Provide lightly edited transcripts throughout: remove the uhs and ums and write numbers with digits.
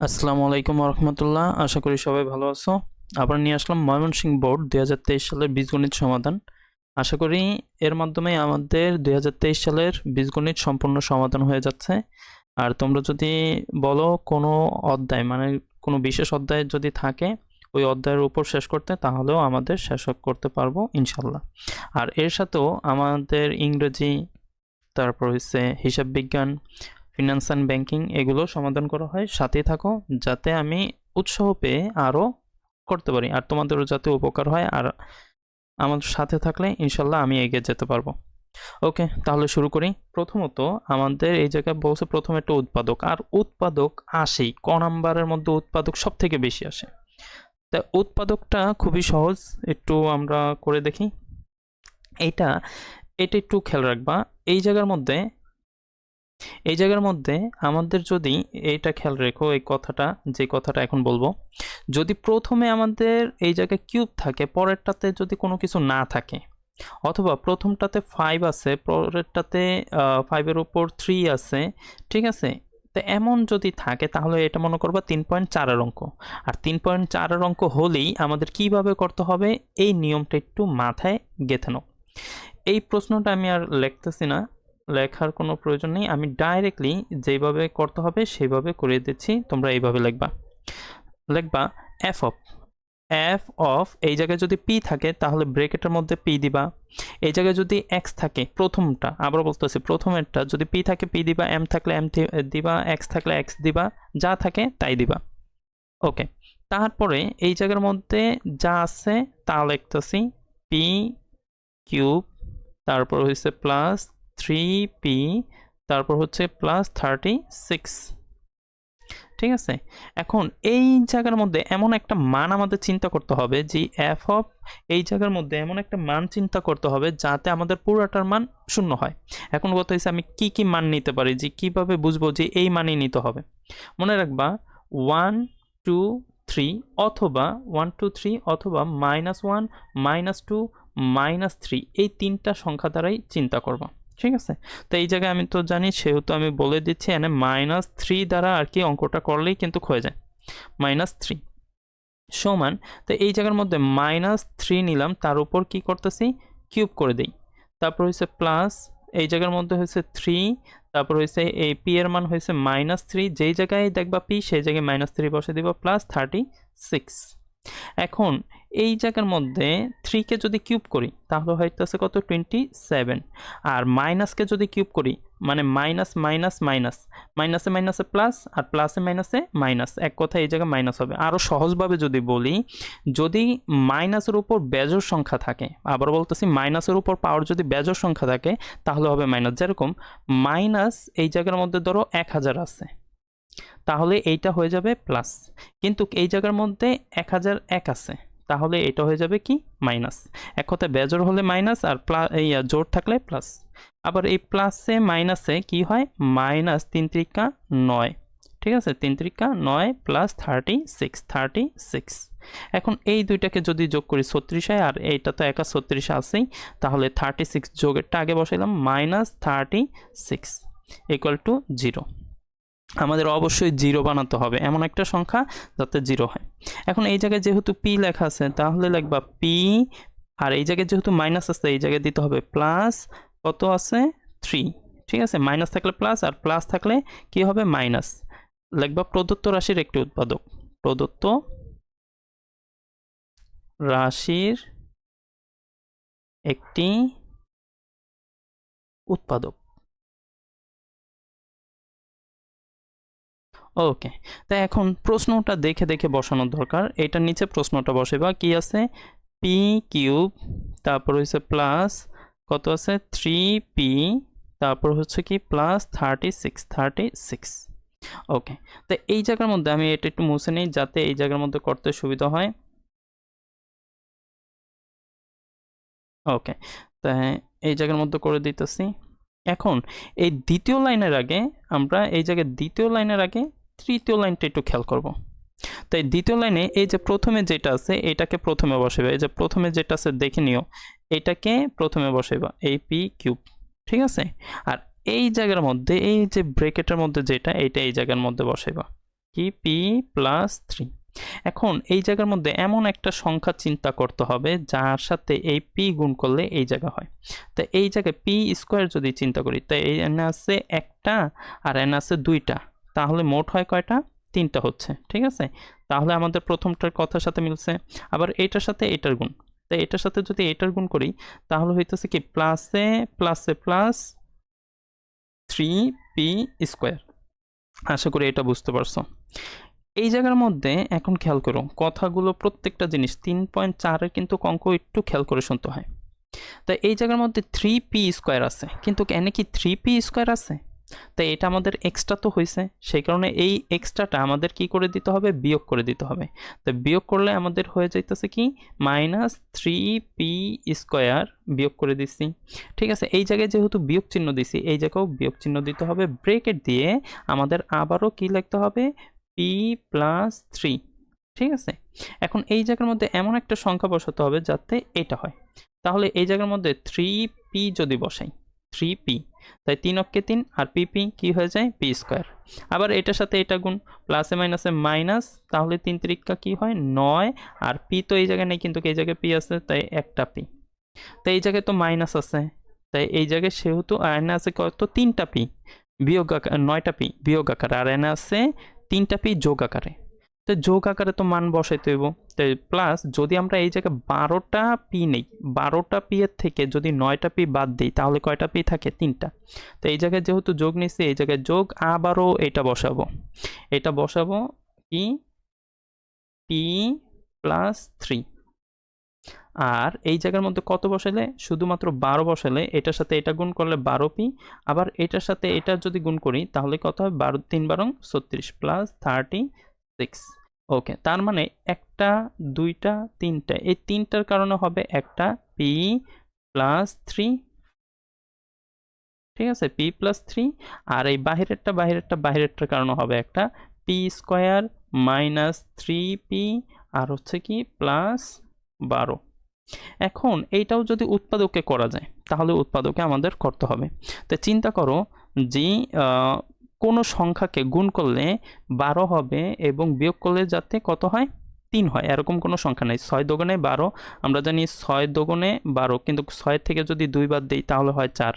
আসসালামু আলাইকুম রহমতুল্লাহ। আশা করি সবাই ভালো আছো। আবার নিয়ে আসলাম ময়মনসিংহ বোর্ড 2023 সালের বীজগণিত সমাধান। আশা করি এর মাধ্যমে আমাদের 2023 সালের বীজগণিত সম্পূর্ণ সমাধান হয়ে যাচ্ছে। আর তোমরা যদি বলো কোনো অধ্যায় মানে কোনো বিশেষ অধ্যায় যদি থাকে ওই অধ্যায়ের উপর শেষ করতে, তাহলেও আমাদের শেষ করতে পারবো ইনশাল্লাহ। আর এর সাথেও আমাদের ইংরেজি, তারপর হচ্ছে হিসাব বিজ্ঞান, ফিনান্স অ্যান্ড ব্যাংকিং এগুলো সমাধান করা হয়। সাথেই থাকো যাতে আমি উৎসাহ পেয়ে আরও করতে পারি আর তোমাদেরও যাতে উপকার হয়। আর আমার সাথে থাকলে ইনশাল্লাহ আমি এগিয়ে যেতে পারবো। ওকে, তাহলে শুরু করি। প্রথমত আমাদের এই জায়গায় বলছে প্রথমে একটা উৎপাদক, আর উৎপাদক আসেই ক নাম্বারের মধ্যে উৎপাদক সব থেকে বেশি আসে। তা উৎপাদকটা খুবই সহজ, একটু আমরা করে দেখি। এইটা এটা একটু খেয়াল রাখবা। এই জায়গার মধ্যে এই জায়গার মধ্যে আমাদের যদি এইটা খেয়াল রেখো, এই কথাটা যে কথাটা এখন বলবো, যদি প্রথমে আমাদের এই জায়গায় কিউব থাকে, পরেরটাতে যদি কোনো কিছু না থাকে, অথবা প্রথমটাতে 5 আছে, পরেরটাতে 5-এর উপর 3 আছে, ঠিক আছে, তো এমন যদি থাকে তাহলে এটা মনে করবা 3.4-এর অঙ্ক। আর 3.4-এর অঙ্ক হলেই আমাদের কিভাবে করতে হবে এই নিয়মটা একটু মাথায় গেঁথে নাও। এই প্রশ্নটা আমি আর লিখতেছি না, লেখার কোনো প্রয়োজন নেই। আমি ডাইরেক্টলি যেভাবে করতে হবে সেইভাবে করে দিচ্ছি, তোমরা এইভাবে লিখবা এফ অফ এই জায়গায় যদি পি থাকে তাহলে ব্রেকেটের মধ্যে পি দিবা। এই জায়গায় যদি এক্স থাকে, প্রথমটা আবার বলতেছি, প্রথমেরটা যদি পি থাকে পি দিবা, এম থাকলে এম দিবা, এক্স থাকলে এক্স দিবা, যা থাকে তাই দিবা। ওকে, তারপরে এই জায়গার মধ্যে যা আছে তা লিখতেছি, পি কিউব, তারপর হচ্ছে প্লাস 3p, তারপর হচ্ছে প্লাস 36। ঠিক আছে, এখন এই জায়গার মধ্যে এমন একটা মান আমাদের চিন্তা করতে হবে যে এফ অফ এই জায়গার মধ্যে এমন একটা মান চিন্তা করতে হবে যাতে আমাদের পুরোটার মান শূন্য হয়। এখন কথা হচ্ছে আমি কি কি মান নিতে পারি, যে কিভাবে বুঝবো যে এই মানই নিতে হবে। মনে রাখবা 1 2 3 অথবা 1 2 3 অথবা -1 -2 -3, এই তিনটা সংখ্যা দ্বারাই চিন্তা করবা। ঠিক আছে, তো এই জায়গায় আমি তো জানি, সেহেতু আমি বলে দিচ্ছি এখানে -3 দ্বারা আর কি অঙ্কটা করলেই কিন্তু হয়ে যায়। -3 সমান, তো এই জায়গার মধ্যে -3 নিলাম, তার উপর কি করতেছি, কিউব করে দিই। তারপর হচ্ছে প্লাস, এই জায়গার মধ্যে হচ্ছে 3, তারপর হচ্ছে এই পি এর মান হয়েছে -3, যেই জায়গায় দেখবা পি সেই জায়গায় -3 বসে দিব, প্লাস 36। এখন এই জায়গার মধ্যে 3 কে যদি কিউব করি তাহলে হইতেছে কত, 27। আর মাইনাসকে যদি কিউব করি মানে মাইনাস মাইনাস মাইনাস, মাইনাসে মাইনাসে প্লাস, আর প্লাসে মাইনাসে মাইনাস, এক কথা এই জায়গায় মাইনাস হবে। আরও সহজভাবে যদি বলি, যদি মাইনাসের উপর বেজোড় সংখ্যা থাকে, আবার বলতেছি মাইনাসের উপর পাওয়ার যদি বেজোড় সংখ্যা থাকে তাহলে হবে মাইনাস। যেরকম মাইনাস এই জায়গার মধ্যে ধরো 1000 আছে, তাহলে এইটা হয়ে যাবে প্লাস। কিন্তু এই জায়গার মধ্যে 1001 আছে, তাহলে এটা হয়ে যাবে কি, মাইনাস। এক কথায় বেজোড় হলে মাইনাস, আর এই জোড় থাকলে প্লাস। আবার এই প্লাসে মাইনাসে কি হয়, মাইনাস 3 × 9, ঠিক আছে, 3 × 9 প্লাস 36। এখন এই দুইটাকে যদি যোগ করি 36 হয়, আর এইটা তো একা 36 আছেই, তাহলে 36 যোগেরটা আগে বসাইলাম, -36 ইকুয়াল টু 0। আমাদের অবশ্যই 0 বানাতে হবে, এমন একটা সংখ্যা যাতে 0 হয়। এখন এই জায়গায় যেহেতু পি লেখা আছে তাহলে লিখবা পি, আর এই জায়গায় যেহেতু মাইনাস আছে এই জায়গায় দিতে হবে প্লাস, কত আছে 3। ঠিক আছে, মাইনাস থাকলে প্লাস, আর প্লাস থাকলে কি হবে, মাইনাস। লিখবা প্রদত্ত রাশির একটি উৎপাদক, প্রদত্ত রাশির একটি উৎপাদক। ওকে, তাই এখন প্রশ্নটা দেখে দেখে বসানোর দরকার। এটার নিচে প্রশ্নটা বসাইবা, কি আছে, পি কিউব, তারপর হচ্ছে প্লাস কত আছে 3p, তারপর হচ্ছে কি প্লাস 36। ওকে, তো এই জায়গার মধ্যে আমি এটা একটু মুছে নিই যাতে এই জায়গার মধ্যে করতে সুবিধা হয়। ওকে, তাই এই জায়গার মধ্যে করে দিতেছি। এখন এই দ্বিতীয় লাইনের আগে আমরা এই জায়গায় দ্বিতীয় লাইনের আগে তৃতীয় লাইনটা একটু খেয়াল করব। তাই দ্বিতীয় লাইনে এই যে প্রথমে যেটা আছে এটাকে প্রথমে বসাইবা, এই যে প্রথমে যেটা আছে দেখে নিও, এটাকে প্রথমে বসাইবা, এই পি কিউব। ঠিক আছে, আর এই জায়গার মধ্যে এই যে ব্রেকেটের মধ্যে যেটা, এইটা এই জায়গার মধ্যে বসাইবা। কি পি প্লাস 3। এখন এই জায়গার মধ্যে এমন একটা সংখ্যা চিন্তা করতে হবে যার সাথে এই পি গুণ করলে এই জায়গা হয়। তো এই জায়গায় পি স্কোয়ার যদি চিন্তা করি, তাই এই এনে আছে একটা আর এনে আছে দুইটা, তাহলে মোট হয় কয়টা? 3টা হচ্ছে। ঠিক আছে, তাহলে আমাদের প্রথমটার কথার সাথে মিলছে। আবার এইটার সাথে এটার গুণ, তাই এটার সাথে যদি এটার গুণ করি তাহলে হইতেছে কি প্লাসে প্লাসে প্লাস 3p স্কোয়ার। আশা করি এটা বুঝতে পারছো। এই জায়গার মধ্যে এখন খেয়াল করো কথাগুলো, প্রত্যেকটা জিনিস 3.4-এর কিন্তু অঙ্ক একটু খেয়াল করে শুনতে হয়। তাই এই জায়গার মধ্যে 3p স্কোয়ার আছে, কিন্তু এনে কি 3p স্কোয়ার আছে? তাই এটা আমাদের এক্সট্রা তো হয়েছে, সেই কারণে এই এক্সট্রাটা আমাদের কি করে দিতে হবে? বিয়োগ করে দিতে হবে। তো বিয়োগ করলে আমাদের হয়ে যাইতেছে কি -3p স্কোয়ার, বিয়োগ করে দিচ্ছি। ঠিক আছে, এই জায়গায় যেহেতু বিয়োগ চিহ্ন দিছি, এই জায়গাও বিয়োগ চিহ্ন দিতে হবে। ব্রেকেট দিয়ে আমাদের আবারও কি লিখতে হবে? p plus 3। ঠিক আছে, এখন এই জায়গার মধ্যে এমন একটা সংখ্যা বসাতে হবে যাতে এটা হয়। তাহলে এই জায়গার মধ্যে 3p যদি বসাই, 3p, তাই 3 অক্ষে 3 আর পিপি কি হয়ে যায়? P square. আবার এটার সাথে এটা গুণ, প্লাসে মাইনাসে মাইনাস, তাহলে 3 3 কি হয়? 9। আর পি তো এই জায়গায় নেই, কিন্তু এই জায়গায় পি আছে, তাই একটা পি। তাই এই জায়গায় তো মাইনাস আছে, তাই এই জায়গায় সেহেতু এনে আছে কত? 3টা পি বিয়োগ আকার, 9টা পি বিয়োগ আকারে, আর এনে আছে 3টা পি যোগ আকারে। তো যোগ আকারে তো মান বসাইতে হইব। তো প্লাস যদি আমরা এই জায়গায় 12টা পি নেই, 12টা পি এর থেকে যদি 9টা পি বাদ দিই তাহলে কয়টা পি থাকে? 3টা। তো এই জায়গায় যেহেতু যোগ নিচ্ছি, এই জায়গায় যোগ, আবারও এটা বসাবো। এটা বসাবো কি পি প্লাস 3। আর এই জায়গার মধ্যে কত বসালে? শুধুমাত্র 12 বসালে, এটার সাথে এটা গুণ করলে 12p, আবার এটার সাথে এটা যদি গুণ করি তাহলে কত হয়? 12 3 12 36 প্লাস 36। ওকে, তার মানে একটা, দুইটা, তিনটা, এই তিনটার কারণে হবে একটা p প্লাস 3। ঠিক আছে, p প্লাস 3। আর এই বাহিরেরটার কারণে হবে একটা p স্কোয়ার মাইনাস 3p, আর হচ্ছে কি প্লাস 12। এখন এইটাও যদি উৎপাদকে করা যায় তাহলে উৎপাদকে আমাদের করতে হবে। তো চিন্তা করো যে কোনো সংখ্যাকে গুণ করলে 12 হবে এবং বিয়োগ করলে যাতে কত হয়? 3 হয়, এরকম কোনো সংখ্যা নেই। 6 দোগুণে 12, আমরা জানি 6 দোগুণে 12, কিন্তু 6 থেকে যদি 2 বাদ দিই তাহলে হয় 4।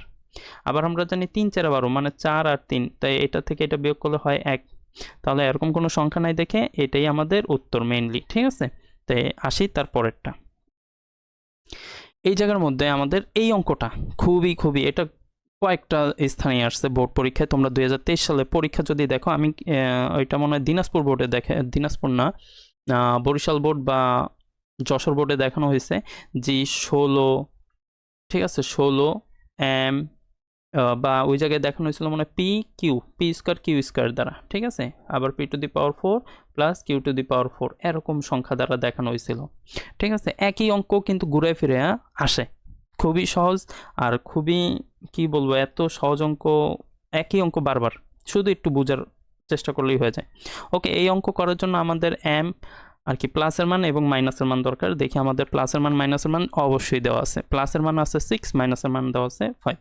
আবার আমরা জানি 3 4 12, মানে 4 আর 3, তাই এটা থেকে এটা বিয়োগ করলে হয় 1। তাহলে এরকম কোনো সংখ্যা নাই দেখে এটাই আমাদের উত্তর মেইনলি। ঠিক আছে, তাই আসি তার পরেরটা। এই জায়গার মধ্যে আমাদের এই অঙ্কটা খুবই এটা কয়েকটা স্থানে আসছে বোর্ড পরীক্ষায়। তোমরা 2023 সালে পরীক্ষা যদি দেখো, আমি ওইটা মনে হয় দিনাজপুর বোর্ডে দেখে, দিনাজপুর না, বরিশাল বোর্ড বা যশোর বোর্ডে দেখানো হয়েছে যে 16, ঠিক আছে, 16 এম, বা ওই জায়গায় দেখানো হয়েছিল মনে হয় পি স্কোয়ার কিউ স্কোয়ার দ্বারা। ঠিক আছে, আবার P to the power 4 plus Q to the power 4, এরকম সংখ্যা দ্বারা দেখানো হয়েছিল। ঠিক আছে, একই অঙ্ক কিন্তু ঘুরে ফিরে আসে, খুবই সহজ। আর খুবই কি বলবো, এত সহজ অঙ্ক, একই অঙ্ক বারবার, শুধু একটু বোঝার চেষ্টা করলেই হয়ে যায়। ওকে, এই অঙ্ক করার জন্য আমাদের এম আর কি প্লাসের মান এবং মাইনাসের মান দরকার। দেখি আমাদের প্লাসের মান মাইনাসের মান অবশ্যই দেওয়া আছে। প্লাসের মান আছে 6, মাইনাসের মান দেওয়া আছে 5।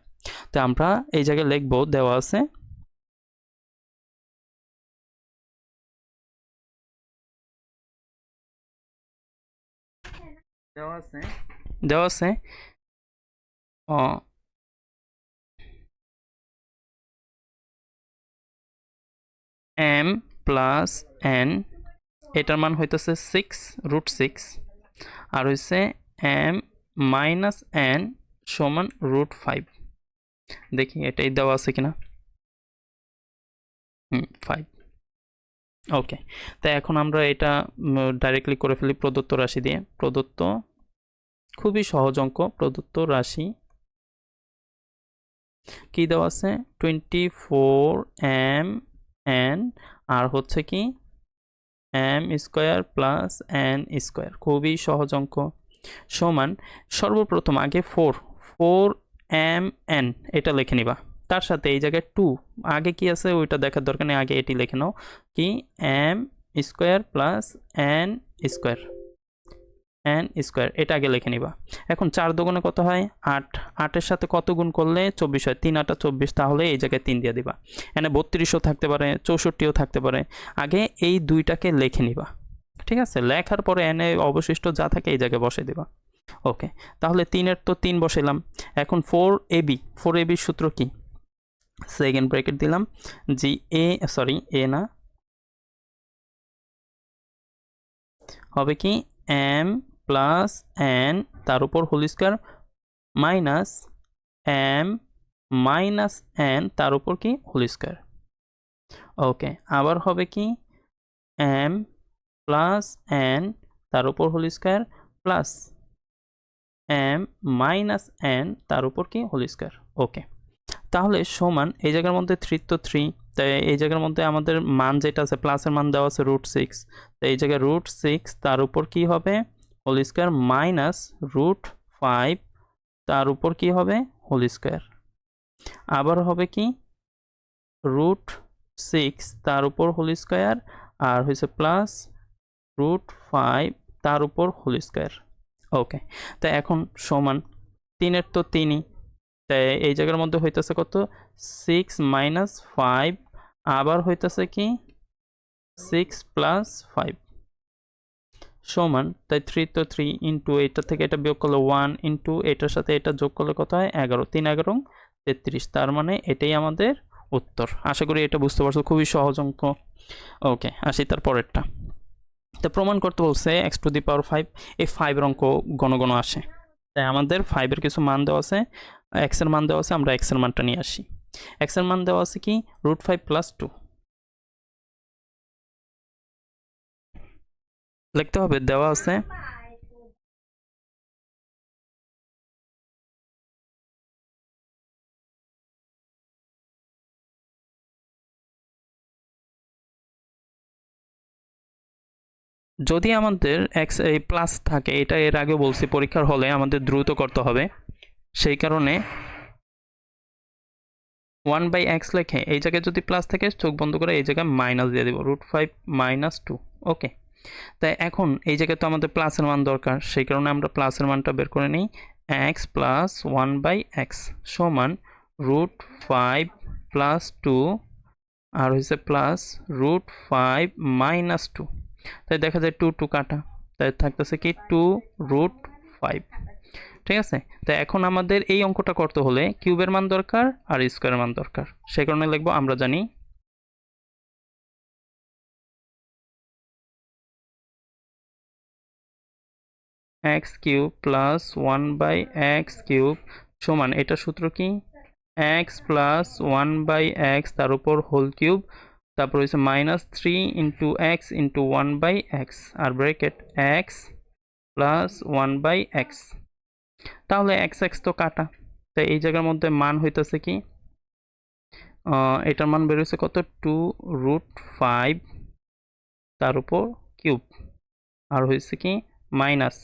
তো আমরা এই জায়গায় লিখবো, দেওয়া আছে এম প্লাস এন, এটার মান হইতেছে 6√6, আর হইছে এম মাইনাস এন সমান √5। দেখি এটাই দেওয়া আছে কিনা। 5। ওকে, তাই এখন আমরা এটা ডাইরেক্টলি করে ফেলি প্রদত্ত রাশি দিয়ে। প্রদত্ত, খুবই সহজ অঙ্ক, প্রদত্ত রাশি কি দেওয়া আছে? 24 এম এন, আর হচ্ছে কি M square plus N square, খুবই সহজ অঙ্ক। সমান, সর্বপ্রথম আগে 4 এম এন এটা লিখে নিবা, তার সাথে এই জায়গায় 2, আগে কি আছে ওইটা দেখার দরকার নেই, আগে এটি লিখে নাও কি M square plus N square. N square, এটা আগে লিখে নিবা। এখন 4 দুগুণে কত হয় 8, 8-এর সাথে কত গুণ করলে 24 হয়, 3 8 24, তাহলে এই জায়গায় 3 দিয়ে দিবা। এনে 32ও থাকতে পারে, 64ও থাকতে পারে, আগে এই দুইটাকে লিখে নিবা। ঠিক আছে, লেখার পরে এনে অবশিষ্ট যা থাকে এই জায়গায় বসে দিবা। ওকে, তাহলে 3-এর তো 3 বসাইলাম। এখন 4ab সূত্র কি, সেকেন্ড ব্র্যাকেট দিলাম, জি এ সরি এ না, হবে কি এম প্লাস এন তার উপর whole square minus M minus N তার উপর কি হোল স্কোয়ার। ওকে, আবার হবে কি এম প্লাস এন তার উপর whole square plus M minus N তার উপর কি হোল স্কোয়ার। ওকে, তাহলে সমান এই জায়গার মধ্যে 3 তো 3, তাই এই জায়গার মধ্যে আমাদের মান যেটা আছে প্লাসের মান দেওয়া আছে √6, তাই এই জায়গায় √6 তার উপর কি হবে হোল স্কোয়ার মাইনাস √5 তার উপর কি হবে হোল স্কোয়ার। আবার হবে কি √6 তার উপর হোল স্কোয়ার আর হয়েছে প্লাস √5 তার উপর হোল স্কোয়ার। ওকে, তাই এখন সমান 3-এর তো 3ই, তাই এই জায়গার মধ্যে হইতেছে কত 6 মাইনাস 5, আবার হইতেছে কি 6 প্লাস 5 সমান, তাই 3 তো 3 ইন্টু এটা থেকে এটা বিয়োগ করলে 1 ইন্টু এটার সাথে এটা যোগ করলে কত হয় 11, 3 11 33, তার মানে এটাই আমাদের উত্তর। আশা করি এটা বুঝতে পারছো, খুবই সহজ অঙ্ক। ওকে, আসি তার পরেরটা। তো প্রমাণ করতে বলছে x⁵, এই 5-এর অঙ্ক ঘন ঘন আসে, তাই আমাদের 5-এর কিছু মান দেওয়া আছে, x এর মান দেওয়া আছে, আমরা x এর মানটা নিয়ে আসি। x এর মান দেওয়া আছে কি √5 প্লাস 2, লিখতে হবে দেওয়া আছে যদি আমাদের x এই প্লাস থাকে, এটা এর আগে বলছি পরীক্ষার হলে আমাদের দ্রুত করতে হবে, সেই কারণে 1/x লিখে এই জায়গায় যদি প্লাস থাকে চোখ বন্ধ করে এই জায়গায় মাইনাস দিয়ে দিব, √5 মাইনাস 2। ওকে, তাই এখন এই জায়গায় তো আমাদের প্লাসের মান দরকার, সেই কারণে আমরা প্লাসের মানটা বের করে নিই। x প্লাস 1/x সমান √5 প্লাস 2 আর হয়েছে প্লাস √5 মাইনাস 2, তাই দেখা যায় 2 2 কাটা, তাই থাকতেছে কি 2√5। ঠিক আছে, তাই এখন আমাদের এই অঙ্কটা করতে হলে কিউবের মান দরকার আর স্কোয়ারের মান দরকার, সেই কারণে লিখবো আমরা জানি x³ প্লাস 1/x³ সমান, এটা সূত্র কি x প্লাস 1/x তার উপর হোল কিউব, তারপর হচ্ছে minus 3 into x into 1/x আর ব্র্যাকেট x প্লাস 1/x, তাহলে x তো কাটা, তাই এই জায়গার মধ্যে মান হইতেছে কি এটার মান বেরোচ্ছে কত 2√5 তার উপর কিউব আর হয়েছে কি মাইনাস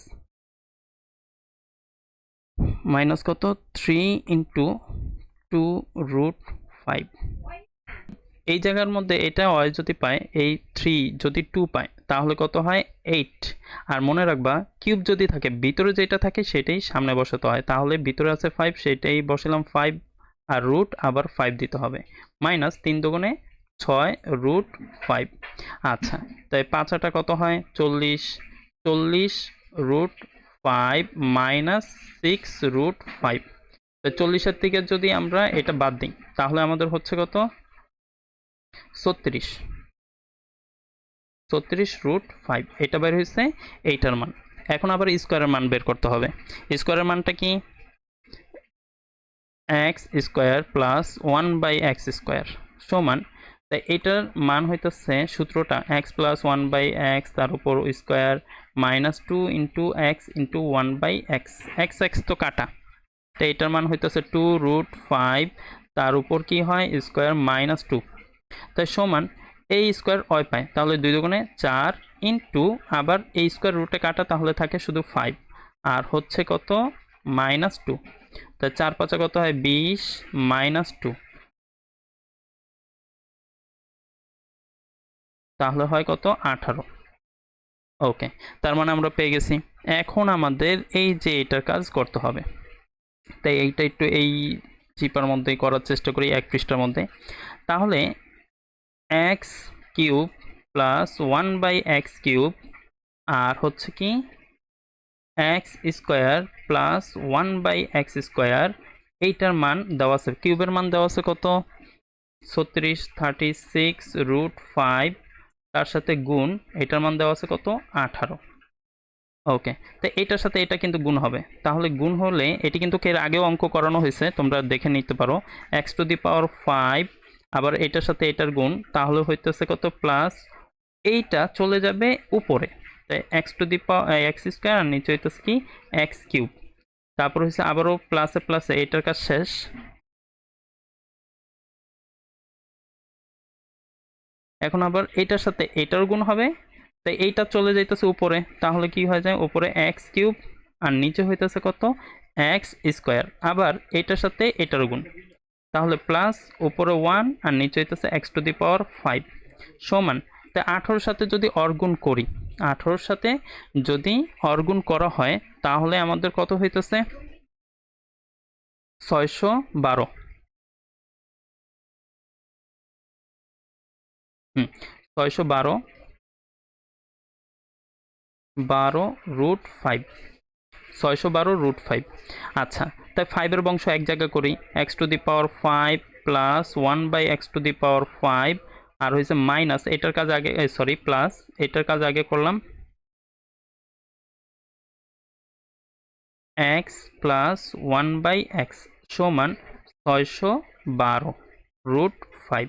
কত 3 ইন্টু 2√5। এই জায়গার মধ্যে এটা হয় যদি পায় এই 3 যদি 2 পায় তাহলে কত হয় 8, আর মনে রাখবা কিউব যদি থাকে ভিতরে যেটা থাকে সেটাই সামনে বসাতে হয়, তাহলে ভিতরে আছে 5 সেটাই বসালাম 5 আর রুট আবার 5 দিতে হবে, মাইনাস 3 দুগুণে 6√5। আচ্ছা, তাই 5 কত হয় 40, 40√5 মাইনাস 6√5, তাই 40-এর থেকে যদি আমরা এটা বাদ দিই তাহলে আমাদের হচ্ছে কত 36√5, এটা বের হয়েছে এইটার মান। এখন আবার স্কোয়ারের মান বের করতে হবে, স্কোয়ারের মানটা কি x² প্লাস 1/x² সমান, তাই এটার মান হইতেছে সূত্রটা x প্লাস 1/x তার উপর square minus 2 into x into 1/x, x তো কাটা, তাই এটার মান হইতেছে 2√5 তার উপর কি হয় স্কোয়ার মাইনাস 2, তাই সমান এই স্কোয়ার ওই পায়, তাহলে 2 দুগুণে 4 ইন্টু আবার এই স্কোয়ার রুটে কাটা, তাহলে থাকে শুধু 5 আর হচ্ছে কত মাইনাস 2, তাই 4 5 কত হয় 20 মাইনাস 2, তাহলে হয় কত 18। ওকে, তার মানে আমরা পেয়ে গেছি এখন আমাদের এই যে এটার কাজ করতে হবে, তাই এইটা একটু এই চিপার মধ্যেই করার চেষ্টা করি, এক পৃষ্ঠার মধ্যে। তাহলে এক্স কিউব প্লাস 1/x³ আর হচ্ছে কি এক্স স্কোয়ার প্লাস 1/x², এইটার মান দেওয়া আছে, কিউবের মান দেওয়া আছে কত 36 তার সাথে গুণ এটার মান দেওয়া আছে কত 18। ওকে, তো এটার সাথে এটা কিন্তু গুণ হবে, তাহলে গুণ হলে এটি কিন্তু এর আগেও অঙ্ক করানো হয়েছে, তোমরা দেখে নিতে পারো। x⁵, আবার এটার সাথে এটার গুণ, তাহলে হইতেছে কত প্লাস, এইটা চলে যাবে উপরে, তাই x² আর নিচে হইতেছে কি x³। তারপর হচ্ছে আবারও প্লাসে প্লাসে এটার কাজ শেষ। এখন আবার এটার সাথে এটার গুণ হবে, তাই এইটা চলে যাইতেছে উপরে, তাহলে কি হয়ে যায় উপরে x³ আর নিচে হইতেছে কত x²। আবার এটার সাথে এটার গুণ, তাহলে প্লাস উপরে 1 আর নিচে হইতেছে x⁵ সমান। তাই 18-র সাথে যদি অর্গুণ করি, 18-র সাথে যদি অর্গুণ করা হয় তাহলে আমাদের কত হইতেছে 612। 612 12√5, 612√5। আচ্ছা, তাই 5-এর বংশ এক জায়গায় করি, x⁵ প্লাস 1/x⁵, আর হয়েছে মাইনাস এটার কাজ আগে, সরি প্লাস এটার কাজ আগে করলাম, x প্লাস 1/x সমান 612√5।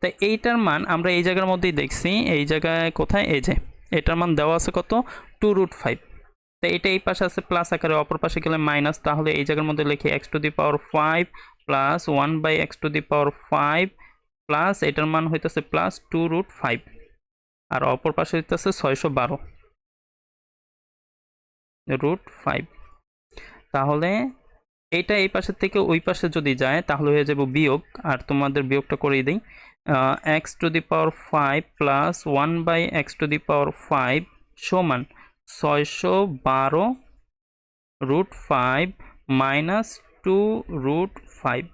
তাই এইটার মান আমরা এই জায়গার মধ্যেই দেখছি, এই জায়গায় কোথায়, এই যে এটার মান দেওয়া আছে কত 2√5। তাই এটা এই পাশে আছে প্লাস আকারে, অপর পাশে গেলে মাইনাস, তাহলে এই জায়গার মধ্যে লিখি x⁵ প্লাস 1/x⁵ প্লাস এটার মান হইতেছে প্লাস 2√5, আর অপর পাশে হইতেছে 612√5। তাহলে এটা এই পাশের থেকে ওই পাশে যদি যায় তাহলে হয়ে যাবে বিয়োগ, আর তোমাদের বিয়োগটা করেই দিই, x⁵ প্লাস 1/x⁵ সমান 612√5 মাইনাস 2√5।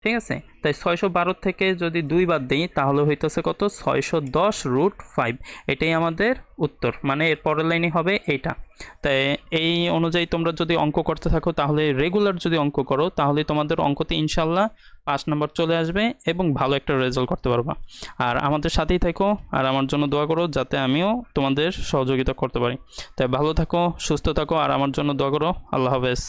ঠিক আছে, তাই 612 থেকে যদি 2 বাদ দিই তাহলে হইতেছে কত 610√5। এটাই আমাদের উত্তর, মানে এর পরের লাইনে হবে এইটা। তাই এই অনুযায়ী তোমরা যদি অঙ্ক করতে থাকো, তাহলে রেগুলার যদি অঙ্ক করো তাহলে তোমাদের অঙ্কতে ইনশাল্লাহ 5 নম্বর চলে আসবে এবং ভালো একটা রেজাল্ট করতে পারবা। আর আমাদের সাথেই থাকো আর আমার জন্য দোয়া করো যাতে আমিও তোমাদের সহযোগিতা করতে পারি। তাই ভালো থাকো, সুস্থ থাকো আর আমার জন্য দোয়া করো। আল্লাহ হাফেজ।